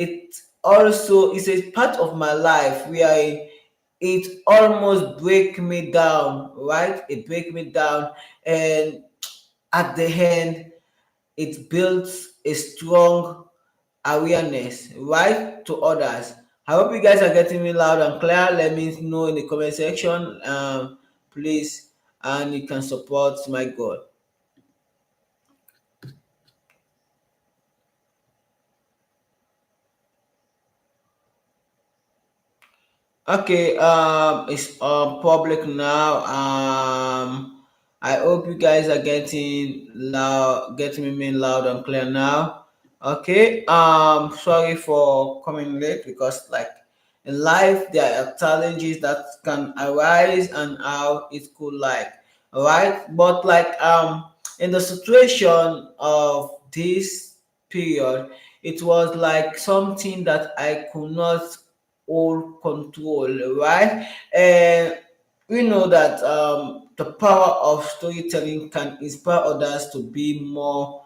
it also is a part of my life where it almost break me down, right? It break me down, and at the end, it builds a strong awareness, right, to others. I hope you guys are getting me loud and clear. Let me know in the comment section, please, and you can support my goal. Okay, it's public now. I hope you guys are getting me loud and clear now. Okay, sorry for coming late because like in life there are challenges that can arise and how it could like, alright, but like in the situation of this period, it was like something that I could not all control, right? And we know that the power of storytelling can inspire others to be more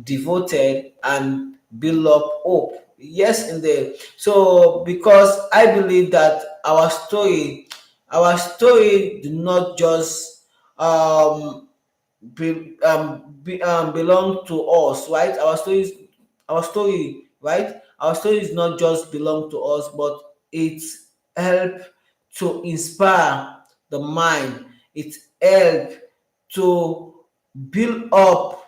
devoted and build up hope. Yes, indeed. So because I believe that our story do not just um belong to us, right? Our story is not just belong to us, but it's help to inspire the mind. It help to build up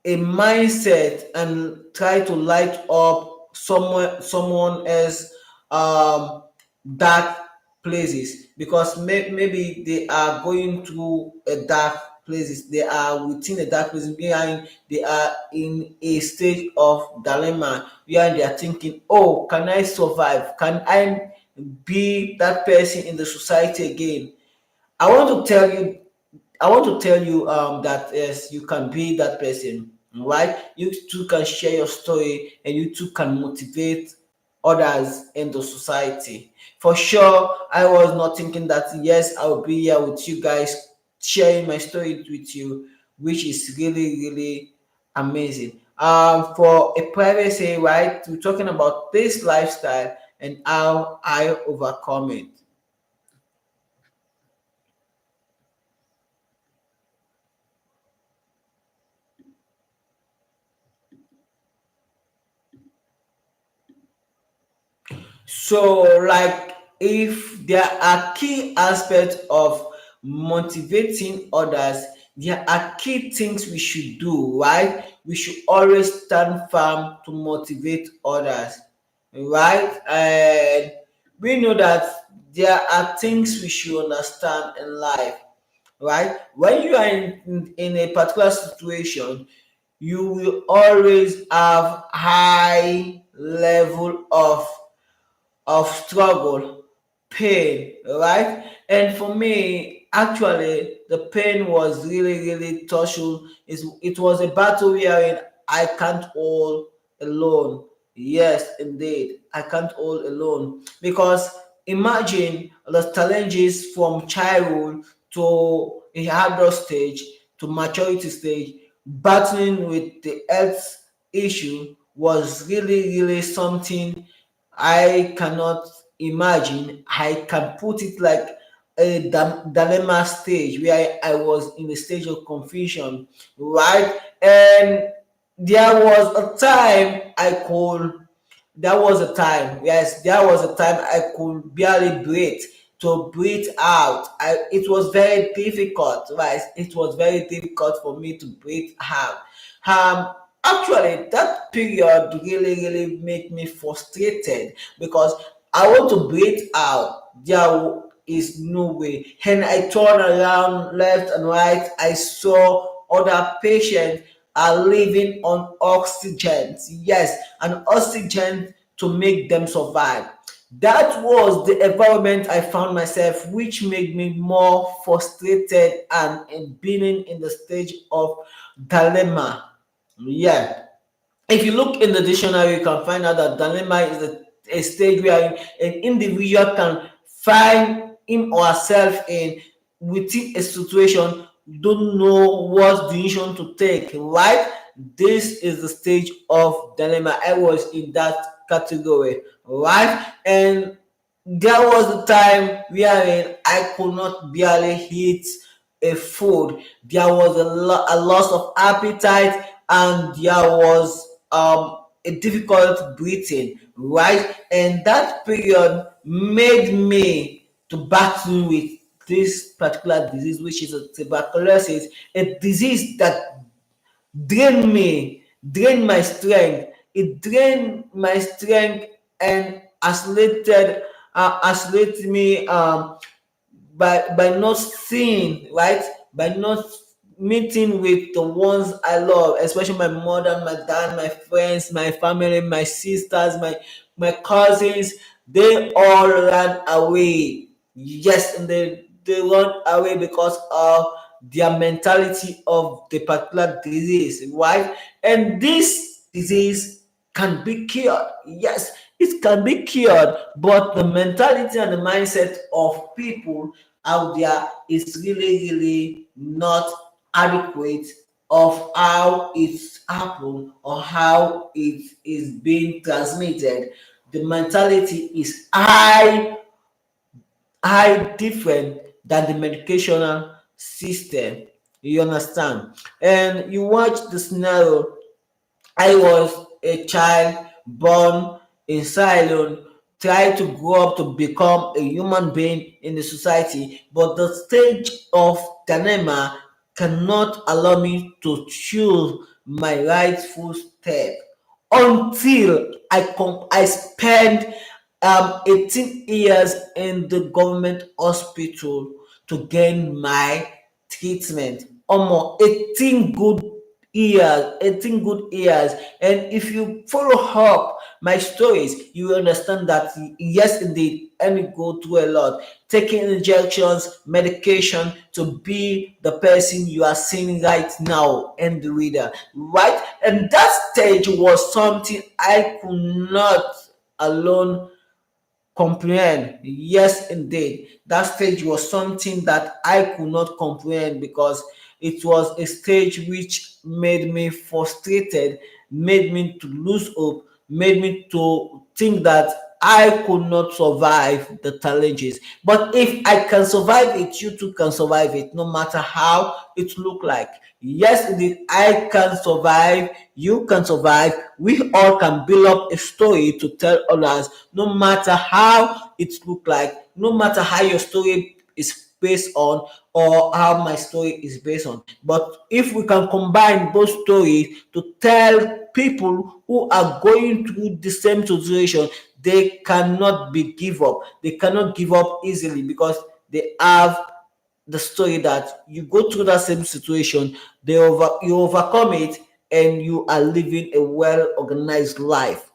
a mindset and try to light up someone else um dark places, because maybe they are going through a dark places, they are within a dark place behind, they are in a stage of dilemma where they are thinking, oh, can I survive, can I be that person in the society again? I want to tell you, that yes, you can be that person, right? You too can share your story, and you too can motivate others in the society. For sure, I was not thinking that yes, I will be here with you guys, sharing my story with you, which is really, really amazing. For a privacy, right? We're talking about this lifestyle and how I overcome it. So, like, if there are key aspects of motivating others, there are key things we should do, right? We should always stand firm to motivate others, right? And we know that there are things we should understand in life, right? When you are in a particular situation, you will always have high level of struggle, pain, right? And for me, actually, the pain was really, really touching. It was a battle wherein I can't all alone. Yes, indeed, I can't all alone. Because imagine the challenges from childhood to a adult stage to maturity stage, battling with the health issue was really, really something I cannot imagine. I can put it like a dilemma stage where I was in a stage of confusion, right? And there was a time I could, there was a time, yes, there was a time I could barely breathe. To breathe out, it was very difficult, right? It was very difficult for me to breathe out. Actually, that period really, really made me frustrated because I want to breathe out. There is no way. And I turned around left and right. I saw other patients are living on oxygen. Yes, an oxygen to make them survive. That was the environment I found myself, which made me more frustrated and being in the stage of dilemma. Yeah. If you look in the dictionary, you can find out that dilemma is a stage where an individual can find him or herself in within a situation, don't know what decision to take, right? this is the stage of dilemma. I was in that category, right? And there was a time wherein I could not barely eat a food. There was a loss of appetite, and there was a difficult breathing, right? And that period made me to battle with this particular disease, which is a tuberculosis, a disease that drained me, drained my strength. It drained my strength and isolated me by not seeing, right, by not meeting with the ones I love, especially my mother, my dad, my friends, my family, my sisters, my cousins. They all ran away. Yes, and they run away because of their mentality of the particular disease, right? And this disease can be cured. Yes, it can be cured, but the mentality and the mindset of people out there is really not adequate of how it's happened or how it is being transmitted. The mentality is high different than the medicational system. You understand? And you watch the scenario. I was a child born in Ceylon, tried to grow up to become a human being in the society, but the stage of Danema cannot allow me to choose my rightful step until I spend 18 years in the government hospital to gain my treatment. Almost 18 good years. And if you follow up my stories, you will understand that yes, indeed, and you go through a lot, taking injections, medication to be the person you are seeing right now in the reader, right? And that stage was something I could not alone comprehend. Yes, indeed. That stage was something that I could not comprehend because it was a stage which made me frustrated, made me to lose hope, made me to think that I could not survive the challenges. But if I can survive it, you too can survive it, no matter how it look like. Yes, indeed, I can survive, you can survive. We all can build up a story to tell others, no matter how it look like, no matter how your story is based on or how my story is based on. But if we can combine both stories to tell people who are going through the same situation, they cannot be give up. They cannot give up easily because they have the story that you go through that same situation, you overcome it, and you are living a well organized life.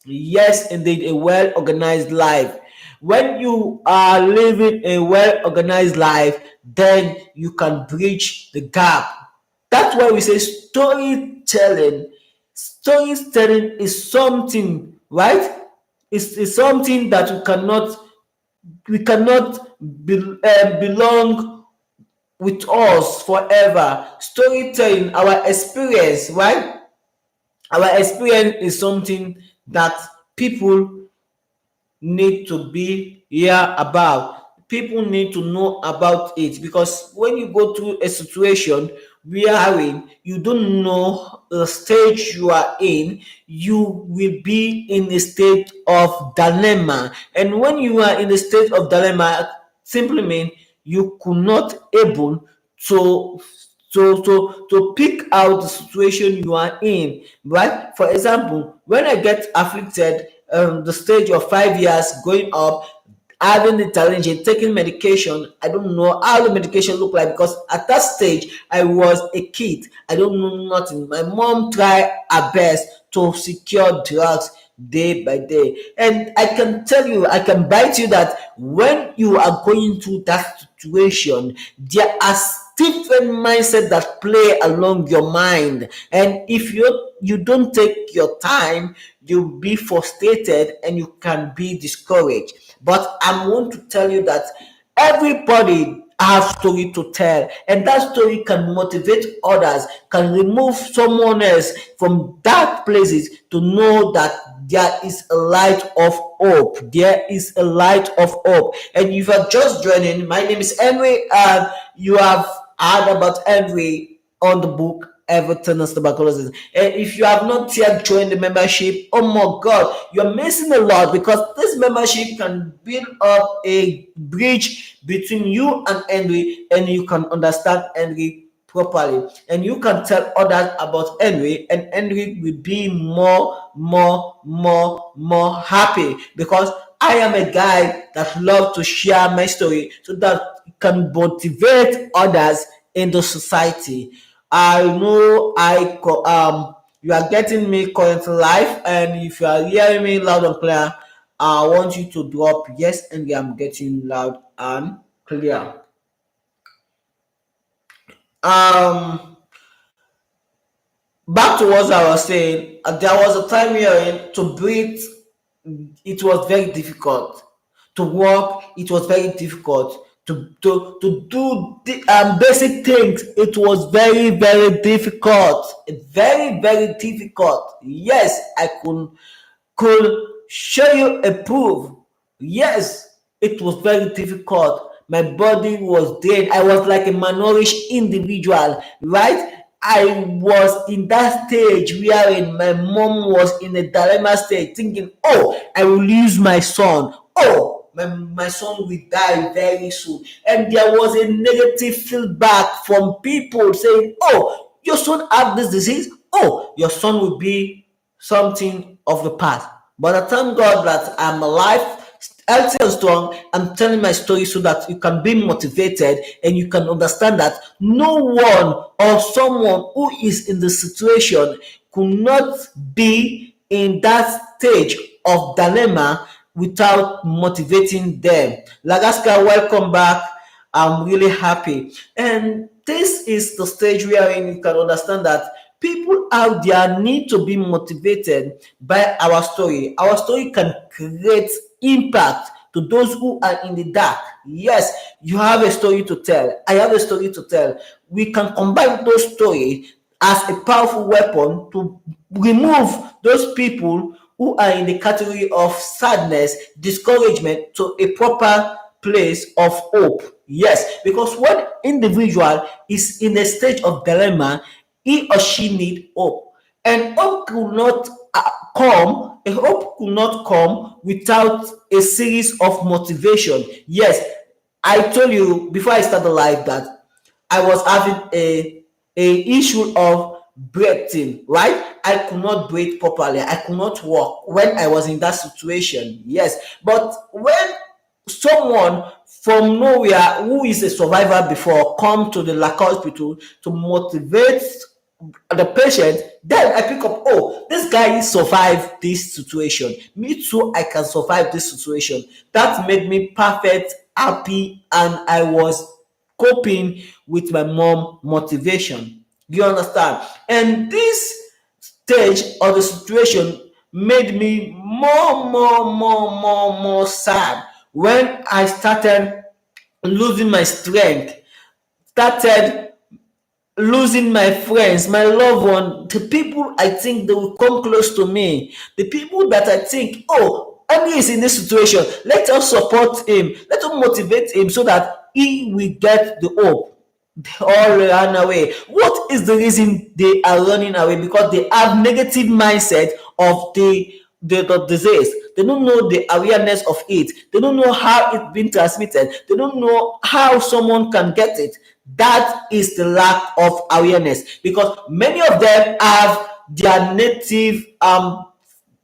Yes, indeed, a well organized life. When you are living a well organized life, then you can bridge the gap. That's why we say storytelling. Storytelling is something, right? It's something that we cannot belong with us forever. Storytelling, our experience, right? Our experience is something that people need to be here about. People need to know about it because when you go through a situation wherein you don't know the stage you are in, you will be in a state of dilemma. And when you are in a state of dilemma, simply mean you could not able to to pick out the situation you are in, right? For example, when I get afflicted, the stage of 5 years going up, having the challenge in taking medication, I don't know how the medication look like because at that stage I was a kid. I don't know nothing. My mom tried her best to secure drugs day by day. And I can tell you, I can bite you that when you are going through that situation, there are different mindset that play along your mind. And if you don't take your time, you'll be frustrated and you can be discouraged. But I want to tell you that everybody have story to tell, and that story can motivate others, can remove someone else from dark places to know that there is a light of hope. There is a light of hope. And if you are just joining, my name is Henry, and you have heard about Henry on the book Everton and Tuberculosis. And if you have not yet joined the membership, oh my God, you're missing a lot, because this membership can build up a bridge between you and Henry, and you can understand Henry properly, and you can tell others about Henry, and Henry will be more happy, because I am a guy that love to share my story so that it can motivate others in the society. I know you are getting me current live, and if you are hearing me loud and clear, I want you to drop yes, and I'm getting loud and clear. Um, Back to what I was saying, there was a time wherein to breathe, it was very difficult. To walk, it was very difficult. To do the basic things, it was very difficult. Very difficult. Yes, I could show you a proof. Yes, it was very difficult. My body was dead. I was like a malnourished individual, right? I was in that stage wherein my mom was in a dilemma stage, thinking, oh, I will lose my son. Oh, my son will die very soon. And there was a negative feedback from people saying, oh, your son have this disease. Oh, your son will be something of the past. But I thank God that I'm alive, healthy and strong. I'm telling my story so that you can be motivated, and you can understand that no one or someone who is in the situation could not be in that stage of dilemma without motivating them. Lagaska, welcome back. I'm really happy. And this is the stage wherein you can understand that people out there need to be motivated by our story. Our story can create impact to those who are in the dark. Yes, you have a story to tell. I have a story to tell. We can combine those stories as a powerful weapon to remove those people who are in the category of sadness, discouragement, to a proper place of hope. Yes, because when individual is in a stage of dilemma, he or she need hope, and hope could not come. A hope could not come without a series of motivation. Yes, I told you before I started live that I was having a issue of breathing, right? I could not breathe properly. I could not walk when I was in that situation. Yes, but when someone from nowhere who is a survivor before come to the local hospital to motivate the patient, then I pick up, oh, this guy survived this situation. Me too, I can survive this situation. That made me perfect, happy, and I was coping with my mom motivation. Do you understand? And this stage of the situation made me more sad when I started losing my strength, started losing my friends, my loved one, the people I think they will come close to me, the people that I think, oh, Andy is in this situation, let us support him, let us motivate him so that he will get the hope. They all run away. What is the reason they are running away? Because they have negative mindset of the disease. They don't know the awareness of it. They don't know how it's been transmitted. They don't know how someone can get it. That is the lack of awareness, because many of them have their native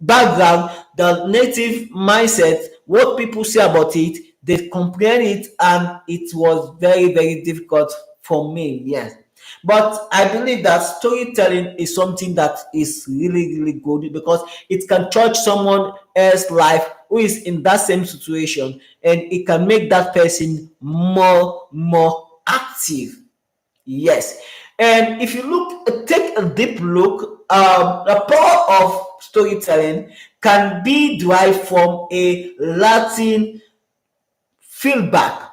background, the native mindset, what people say about it, they comprehend it, and it was very difficult for me. Yes. But I believe that storytelling is something that is really good, because it can touch someone else's life who is in that same situation, and it can make that person more active. Yes. And if you take a deep look, the power of storytelling can be derived from a Latin feedback.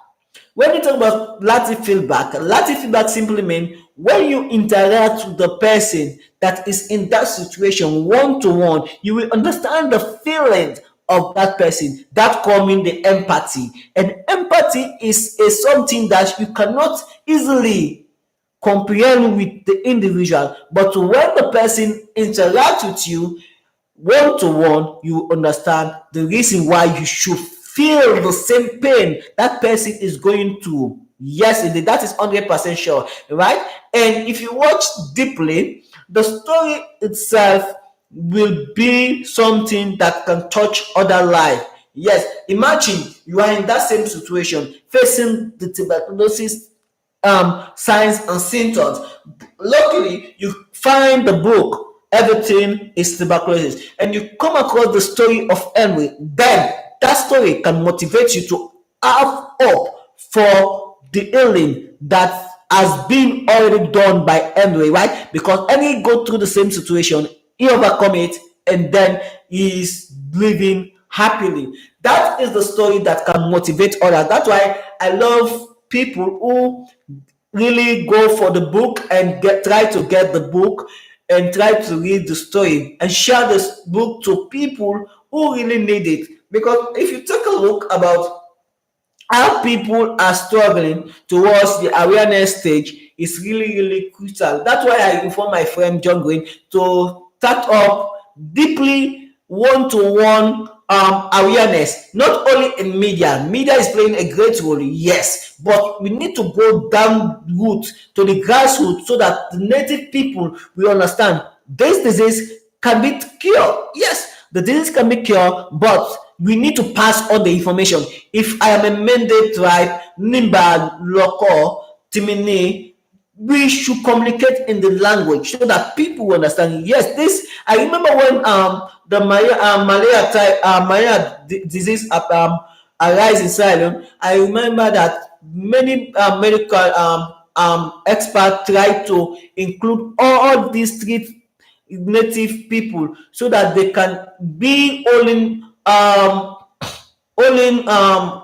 When you talk about lateral feedback simply means when you interact with the person that is in that situation one to one, you will understand the feelings of that person. That coming the empathy, and empathy is a something that you cannot easily comprehend with the individual, but when the person interacts with you one to one, you understand the reason why you should feel the same pain that person is going through. Yes, indeed, that is 100% sure, right? And if you watch deeply, the story itself will be something that can touch other life. Yes, imagine you are in that same situation, facing the tuberculosis signs and symptoms. Luckily, you find the book, Everything is Tuberculosis, and you come across the story of Henry. Then that story can motivate you to have hope for the healing that has been already done by Henry, right? Because Henry go through the same situation, he overcome it, and then he is living happily. That is the story that can motivate others. That's why I love people who really go for the book and try to get the book and try to read the story and share this book to people who really need it. Because if you take a look about how people are struggling towards the awareness stage, is really really crucial. That's why I inform my friend John Green to start up deeply one-to-one awareness, not only in media is playing a great role, yes, but we need to go down root to the grassroots so that the native people will understand this disease can be cured. Yes, the disease can be cured, but we need to pass on the information. If I am a Mende tribe, Nimba, Loko, Timini, we should communicate in the language so that people will understand. Yes, this I remember when the malaria type malaria disease arise in Sierra Leone. I remember that many medical experts try to include all these three native people so that they can be holding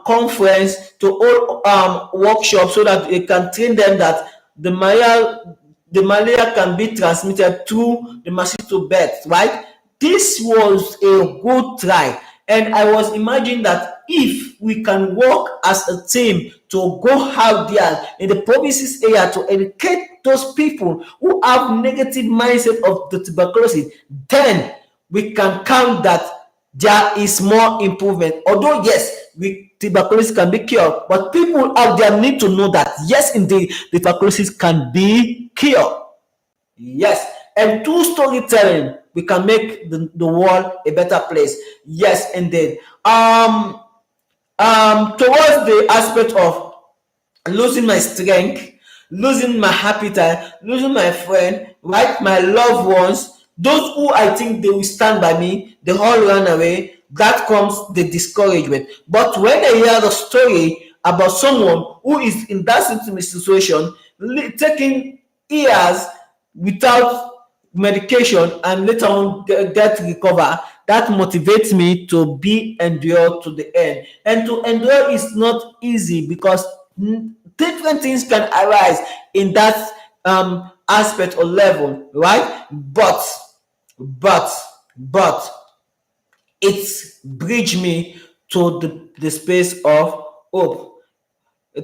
conference to hold workshop so that they can train them that the malaria can be transmitted through the mosquito birth, right? This was a good try, and I was imagining that if we can work as a team to go out there in the provinces area to educate those people who have negative mindset of the tuberculosis, then we can count that there is more improvement. Although yes, tuberculosis can be cured, but people out there need to know that yes, indeed, tuberculosis can be cured. Yes, and through storytelling, we can make the world a better place. Yes, indeed. Towards the aspect of losing my strength, losing my appetite, losing my friend, right? My loved ones, those who I think they will stand by me, they all run away. That comes the discouragement. But when I hear the story about someone who is in that situation, taking years without medication and later on get recover, that motivates me to be endure to the end. And to endure is not easy because different things can arise in that aspect or level, right? But but it's bridge me to the space of hope.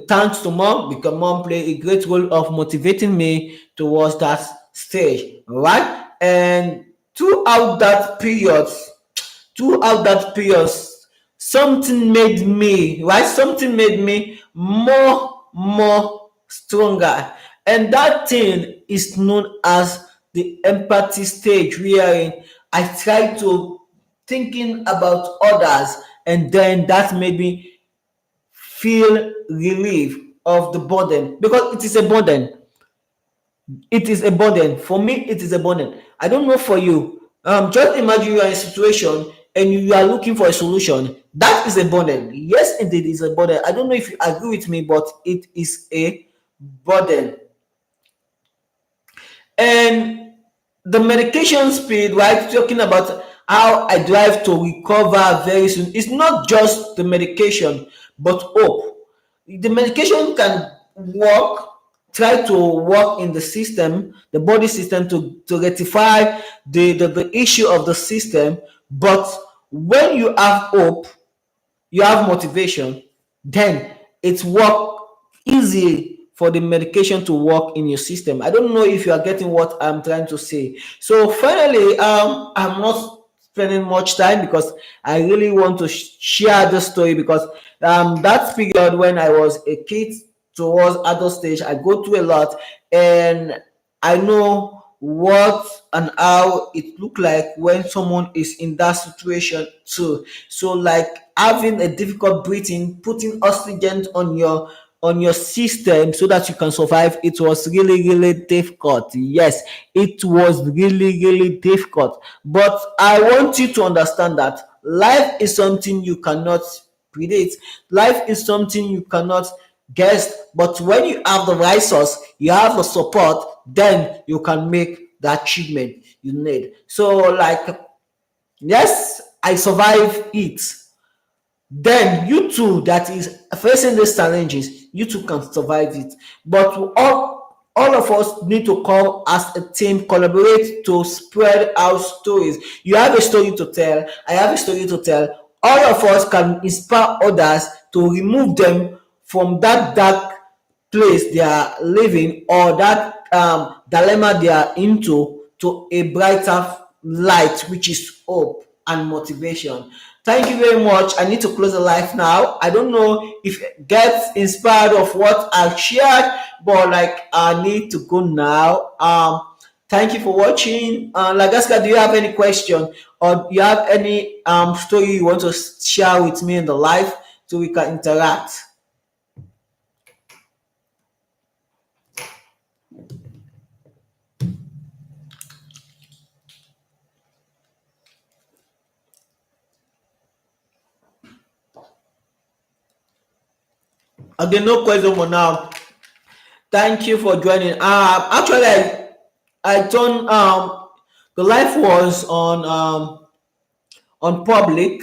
Thanks to mom, because mom play a great role of motivating me towards that stage, right? And throughout that period, something made me more stronger, and that thing is known as the empathy stage, wherein I try to thinking about others, and then that made me feel relief of the burden, because it is a burden. It is a burden for me. It is a burden. I don't know for you. Just imagine you are in a situation and you are looking for a solution. That is a burden. Yes, indeed, it's a burden. I don't know if you agree with me, but it is a burden. And the medication speed, right? Talking about how I drive to recover very soon. It's not just the medication, but hope. The medication can work, try to work in the system, the body system, to rectify the issue of the system. But when you have hope, you have motivation, then it's work easy for the medication to work in your system. I don't know if you are getting what I'm trying to say. So finally, I'm not spending much time because I really want to share the story, because that period when I was a kid towards adult stage, I go through a lot, and I know what and how it look like when someone is in that situation too. So like having a difficult breathing, putting oxygen on your system so that you can survive, it was really really difficult. Yes, it was really really difficult. But I want you to understand that life is something you cannot predict. Life is something you cannot guess. But when you have the right source, you have the support, then you can make the achievement you need. So like, yes, I survive it. Then you too that is facing these challenges, you too can survive it. But all of us need to come as a team, collaborate to spread our stories. You have a story to tell, I have a story to tell. All of us can inspire others to remove them from that dark place they are living, or that dilemma they are into, to a brighter light, which is hope and motivation. Thank you very much. I need to close the live now. I don't know if it gets inspired of what I've shared, but like I need to go now. Thank you for watching. Lagaska, do you have any question, or you have any story you want to share with me in the live so we can interact? Okay, no question for now. Thank you for joining. Actually, I turned the live was on public,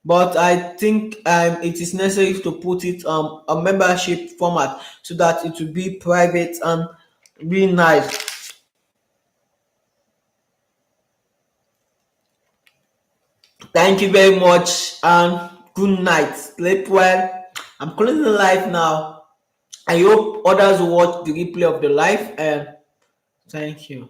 but I think it is necessary to put it a membership format so that it will be private and really nice. Thank you very much and good night. Sleep well. I'm closing the live now. I hope others will watch the replay of the live, and thank you.